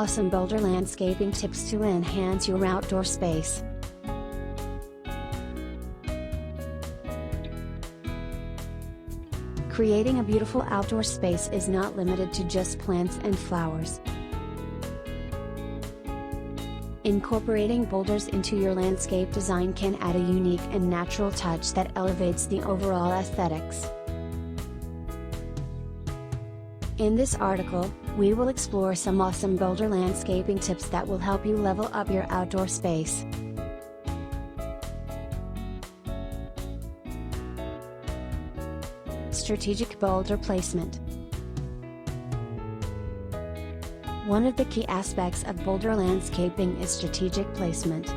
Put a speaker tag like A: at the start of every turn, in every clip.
A: Awesome boulder landscaping tips to enhance your outdoor space. Creating a beautiful outdoor space is not limited to just plants and flowers. Incorporating boulders into your landscape design can add a unique and natural touch that elevates the overall aesthetics. In this article, we will explore some awesome boulder landscaping tips that will help you level up your outdoor space. Strategic boulder placement. One of the key aspects of boulder landscaping is strategic placement.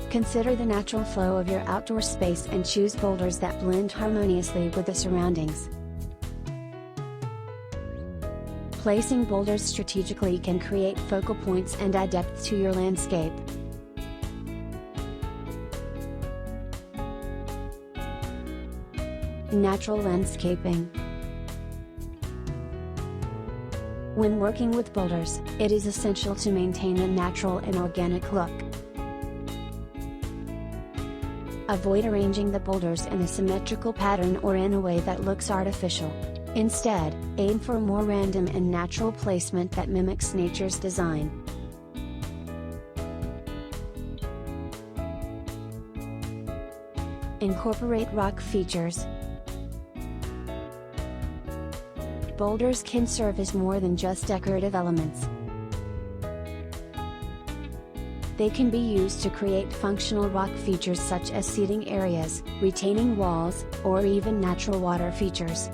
A: Consider the natural flow of your outdoor space and choose boulders that blend harmoniously with the surroundings. Placing boulders strategically can create focal points and add depth to your landscape. Natural landscaping. When working with boulders, it is essential to maintain a natural and organic look. Avoid arranging the boulders in a symmetrical pattern or in a way that looks artificial. Instead, aim for a more random and natural placement that mimics nature's design. Incorporate rock features. Boulders can serve as more than just decorative elements. They can be used to create functional rock features such as seating areas, retaining walls, or even natural water features.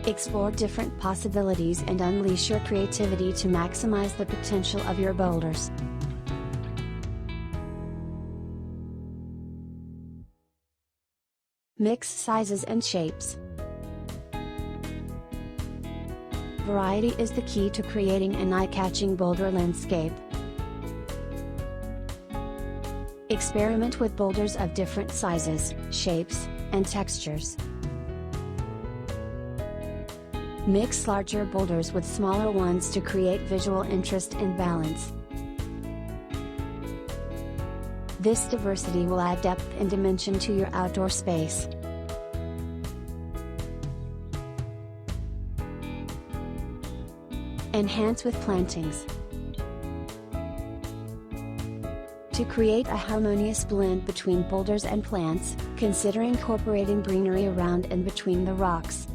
A: Explore different possibilities and unleash your creativity to maximize the potential of your boulders. Mix sizes and shapes. Variety is the key to creating an eye-catching boulder landscape. Experiment with boulders of different sizes, shapes, and textures. Mix larger boulders with smaller ones to create visual interest and balance. This diversity will add depth and dimension to your outdoor space. Enhance with plantings. To create a harmonious blend between boulders and plants, consider incorporating greenery around and between the rocks.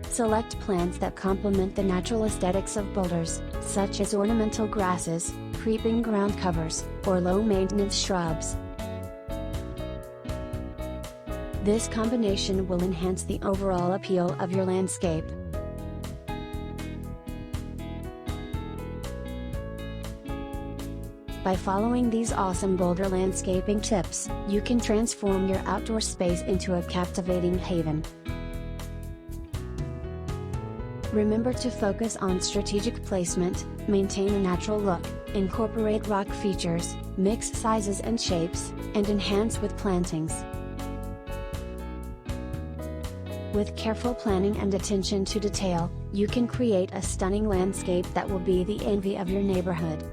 A: Select plants that complement the natural aesthetics of boulders, such as ornamental grasses, creeping ground covers, or low-maintenance shrubs. This combination will enhance the overall appeal of your landscape. By following these awesome boulder landscaping tips, you can transform your outdoor space into a captivating haven. Remember to focus on strategic placement, maintain a natural look, incorporate rock features, mix sizes and shapes, and enhance with plantings. With careful planning and attention to detail, you can create a stunning landscape that will be the envy of your neighborhood.